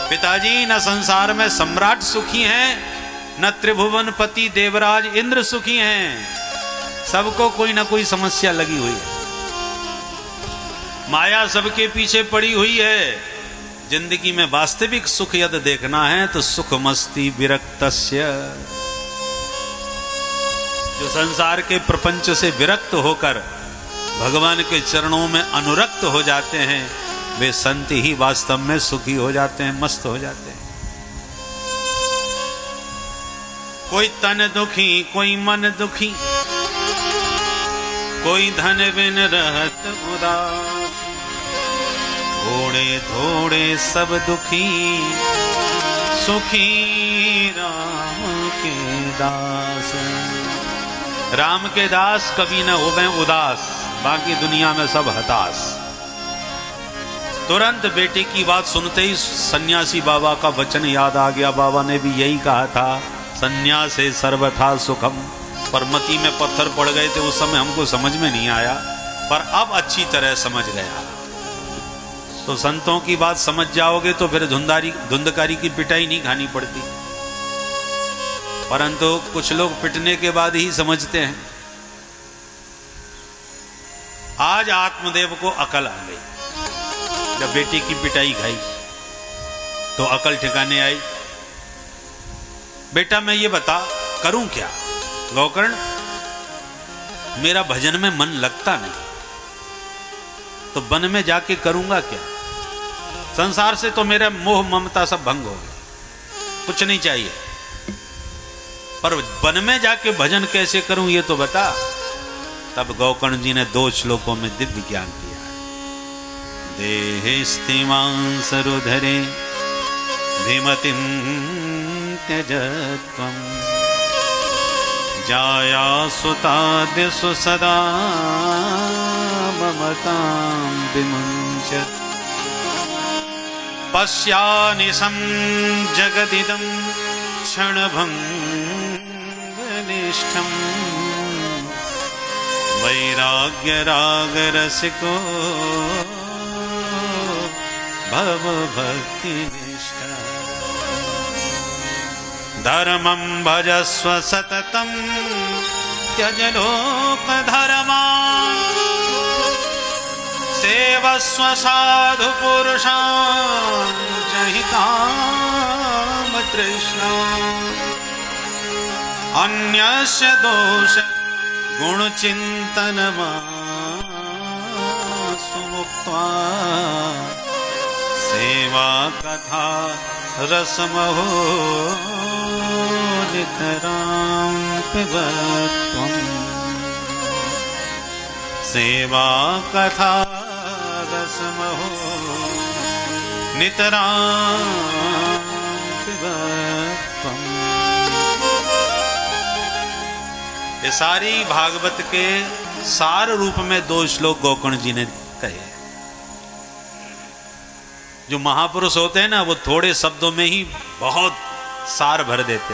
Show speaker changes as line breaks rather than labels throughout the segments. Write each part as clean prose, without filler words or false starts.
पिताजी न संसार में सम्राट सुखी हैं, न त्रिभुवन पति देवराज इंद्र सुखी हैं, सबको कोई ना कोई समस्या लगी हुई है। माया सबके पीछे पड़ी हुई है। जिंदगी में वास्तविक सुख यदि देखना है तो सुख मस्ती विरक्तस्य, जो संसार के प्रपंच से विरक्त होकर भगवान के चरणों में अनुरक्त हो जाते हैं, वे संत ही वास्तव में सुखी हो जाते हैं, मस्त हो जाते हैं। कोई तन दुखी, कोई मन दुखी, कोई धन बिन रहत उदास, थोड़े थोड़े सब दुखी, सुखी राम के दास। राम के दास कभी न होवे उदास, बाकी दुनिया में सब हताश। तुरंत बेटे की बात सुनते ही सन्यासी बाबा का वचन याद आ गया। बाबा ने भी यही कहा था, सन्यासे सर्वथा सुखम। पर मति में पत्थर पड़ गए थे, उस समय हमको समझ में नहीं आया, पर अब अच्छी तरह समझ गया। तो संतों की बात समझ जाओगे तो फिर धुंधकारी की पिटाई नहीं खानी पड़ती। परंतु कुछ लोग पिटने के बाद ही समझते हैं। आज आत्मदेव को अकल आ गई। जब बेटी की पिटाई खाई तो अकल ठिकाने आई। बेटा मैं ये बता करूं क्या? गौकर्ण, मेरा भजन में मन लगता नहीं, तो वन में जाके करूंगा क्या? संसार से तो मेरा मोह ममता सब भंग हो गया, कुछ नहीं चाहिए, पर वन में जाके भजन कैसे करूं ये तो बता। तब गौकर्ण जी ने 2 श्लोकों में दिव्य ज्ञान दिया। देहे स्थिमांस रुधरे धीमतिं त्यजत्वं, जाया सुतादिषु सदा ममतां विमुञ्चत्, पश्यानिशं जगदिदं क्षणभङ्गनिष्ठम्, वैराग्यरागरसिको भवभक्तिनिष्ठा, धर्मं भजस्व सततं त्यज लोकधर्मान्, सेवस्व साधु पुरुषान् जहि कामतृष्णान्, अन्यस्य दोष गुणचिन्तनमासु मुक्त्वा, सेवा कथा रसमहो नितरां पिबत्वम्, सेवा कथा रसमहो नितरां पिबत्वम्। ये सारी भागवत के सार रूप में 2 श्लोक गौकर्ण जी ने कहे। जो महापुरुष होते हैं ना, वो थोड़े शब्दों में ही बहुत सार भर देते।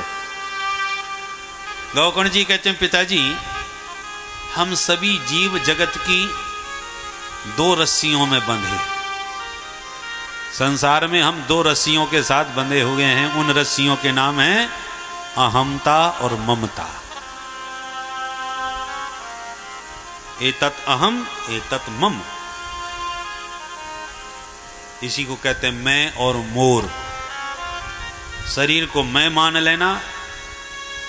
गौकर्ण जी कहते हैं, पिताजी हम सभी जीव जगत की 2 रस्सियों में बंधे। संसार में हम 2 रस्सियों के साथ बंधे हुए हैं। उन रस्सियों के नाम हैं अहमता और ममता। एतत् अहम एतत् मम, इसी को कहते हैं मैं और मोर। शरीर को मैं मान लेना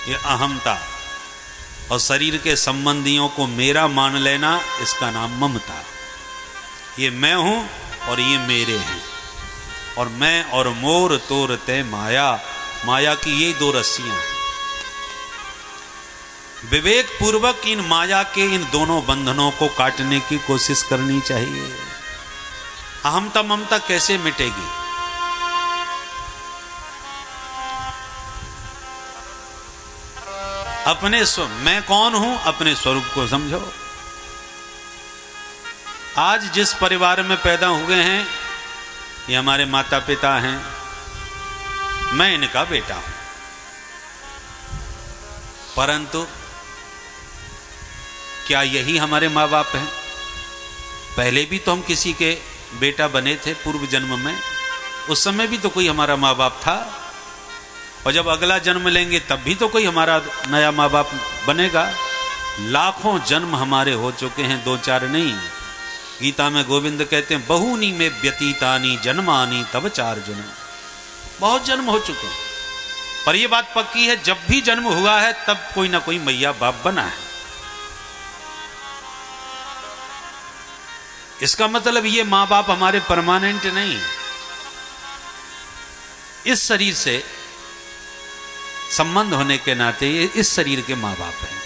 ये अहमता, और शरीर के संबंधियों को मेरा मान लेना इसका नाम ममता। ये मैं हूं और ये मेरे हैं, और मैं और मोर तोरते माया। माया की ये 2 रस्सियां हैं। विवेक पूर्वक इन माया के इन दोनों बंधनों को काटने की कोशिश करनी चाहिए। अहमता ममता कैसे मिटेगी? अपने मैं कौन हूं, अपने स्वरूप को समझो। आज जिस परिवार में पैदा हुए हैं, ये हमारे माता पिता हैं, मैं इनका बेटा हूं। परंतु क्या यही हमारे माँ बाप हैं? पहले भी तो हम किसी के बेटा बने थे पूर्व जन्म में। उस समय भी तो कोई हमारा माँ बाप था, और जब अगला जन्म लेंगे तब भी तो कोई हमारा नया माँ बाप बनेगा। लाखों जन्म हमारे हो चुके हैं, 2-4 नहीं। गीता में गोविंद कहते हैं बहुनी में व्यतीतानी जन्मानी तब 4 जन्म। बहुत जन्म हो चुके हैं, पर यह बात पक्की है जब भी जन्म हुआ है तब कोई ना कोई मैया बाप बना है। इसका मतलब ये माँ बाप हमारे परमानेंट नहीं, इस शरीर से संबंध होने के नाते ये इस शरीर के माँ बाप हैं।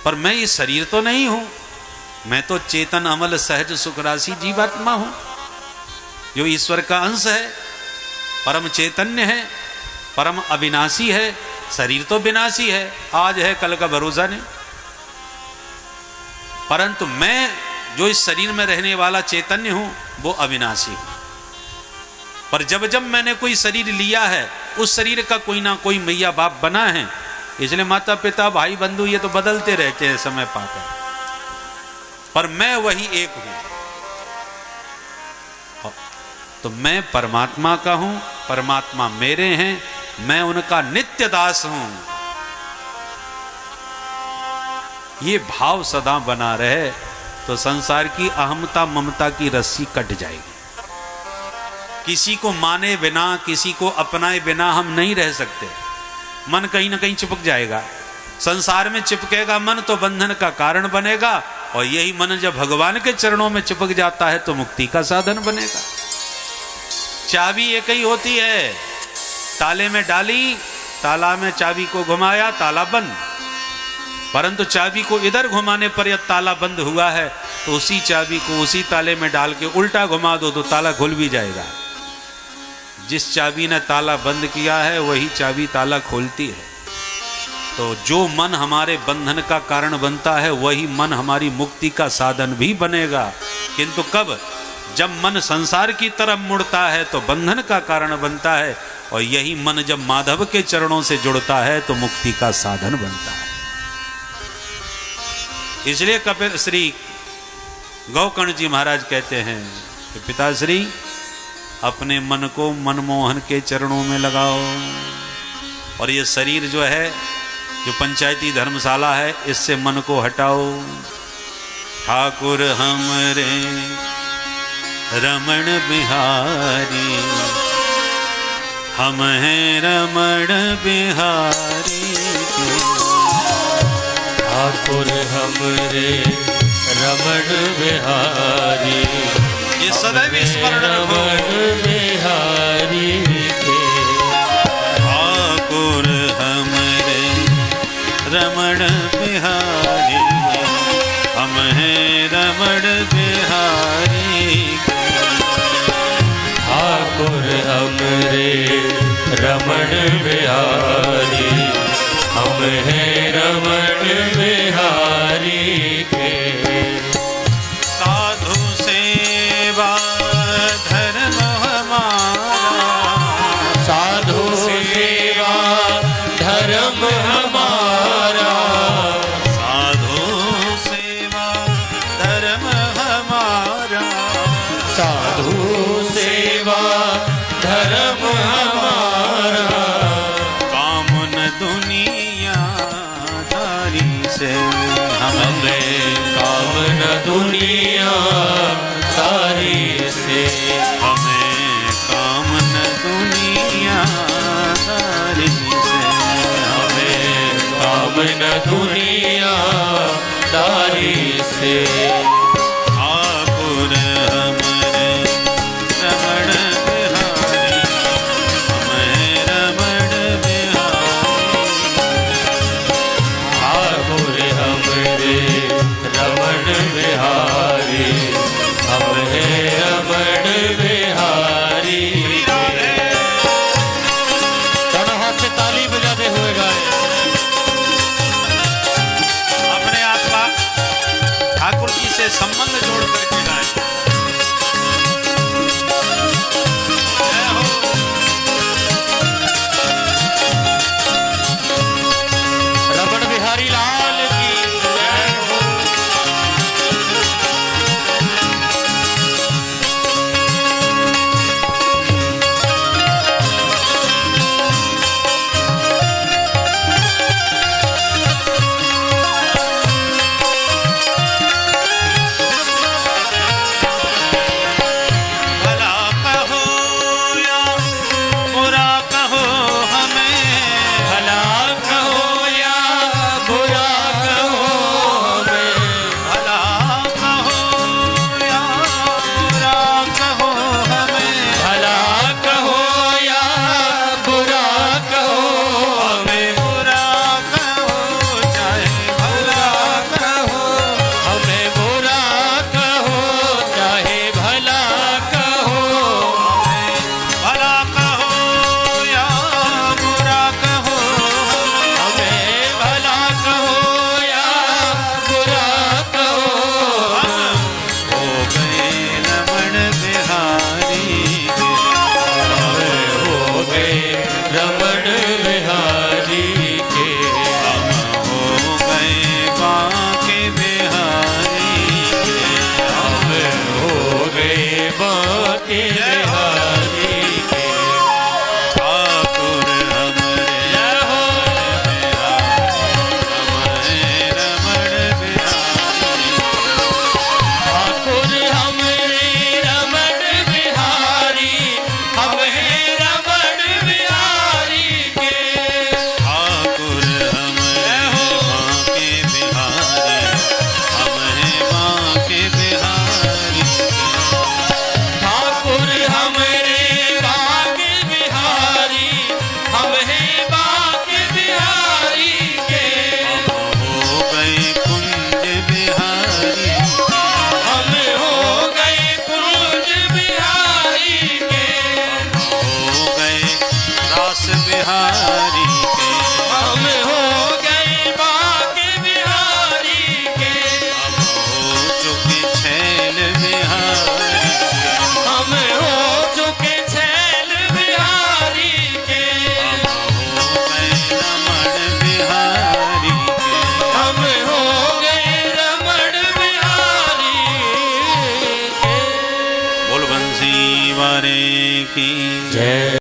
पर मैं इस शरीर तो नहीं हूं, मैं तो चेतन अमल सहज सुख राशि जीवात्मा हूं, जो ईश्वर का अंश है, परम चैतन्य है, परम अविनाशी है। शरीर तो विनाशी है, आज है कल का भरोसा नहीं, परंतु मैं जो इस शरीर में रहने वाला चैतन्य हूं वो अविनाशी हूं। पर जब जब मैंने कोई शरीर लिया है उस शरीर का कोई ना कोई मैया बाप बना है, इसलिए माता पिता भाई बंधु ये तो बदलते रहते हैं समय पाकर, पर मैं वही एक हूं। तो मैं परमात्मा का हूं, परमात्मा मेरे हैं, मैं उनका नित्य दास हूं। ये भाव सदा बना रहे तो संसार की अहमता ममता की रस्सी कट जाएगी। किसी को माने बिना, किसी को अपनाए बिना हम नहीं रह सकते। मन कहीं ना कहीं चिपक जाएगा, संसार में चिपकेगा मन तो बंधन का कारण बनेगा, और यही मन जब भगवान के चरणों में चिपक जाता है तो मुक्ति का साधन बनेगा। चाबी एक ही होती है, ताले में डाली, ताला में चाबी को घुमाया, ताला बंद। परंतु चाबी को इधर घुमाने पर यह ताला बंद हुआ है तो उसी चाबी को उसी ताले में डाल के उल्टा घुमा दो तो ताला खुल भी जाएगा। जिस चाबी ने ताला बंद किया है वही चाबी ताला खोलती है। तो जो मन हमारे बंधन का कारण बनता है वही मन हमारी मुक्ति का साधन भी बनेगा। किंतु कब? जब मन संसार की तरफ मुड़ता है तो बंधन का कारण बनता है, और यही मन जब माधव के चरणों से जुड़ता है तो मुक्ति का साधन बनता है। इसलिए कपिल श्री गौकर्ण जी महाराज कहते हैं कि पिताश्री अपने मन को मनमोहन के चरणों में लगाओ, और ये शरीर जो है, जो पंचायती धर्मशाला है, इससे मन को हटाओ। ठाकुर हमरे रमण बिहारी, हम हैं रमण बिहारी के।
ठाकुर हमरे रमण बिहारी,
ये सदैव स्मरण रखो।
रमण बिहारी के।
ठाकुर हमरे रमण बिहारी, हम हैं रमण बिहारी के।
ठाकुर हमरे रमण बिहारी, हम हैं रमण बिहारी के।
साधु सेवा धर्म हमारा,
साधु सेवा धर्म हमारा,
साधु सेवा धर्म हमारा,
साधु सेवा धर्म हमारा।
कामन दुनिया दारी से
हमें कामन दुनिया सारी से,
हमें कामन दुनिया दारी से,
हमें कामन दुनिया दारी से।
ठाकुर हमरे रमण बिहारी, हमें रमण बिहारी।
ठाकुर हमरे रमण बिहारी, हम हैं रमण बिहारी। दोनों हाथ से ताली बजाते हुए गाए।
अपने आत्मा ठाकुर जी से
रमण बिहारी के।
हम हो गए बांके बिहारी के।
हम हो गए बांके बिहारी के।
ठाकुर हमरे
हो
रमण बिहारी।
ठाकुर हमरे रमण बिहारी, हम हैं रमण बिहारी के।
ठाकुर हमरे बांके बिहारी, हम हैं बांके बिहारी।
ठाकुर हमरे बांके बिहारी, हम हैं बांके बिहारी के।
हम हो गए कुंज बिहारी।
हम हो गए कुंज बिहारी के।
हो गए रास बिहारी के।
हम हो गए बांके बिहारी के।
हम हो चुके छैल बिहारी के।
हम हो चुके छैल बिहारी के।
हम हो गए रमण बिहारी के।
हम हो गए रमण बिहारी के।
बोल बंसी वारे की
जय।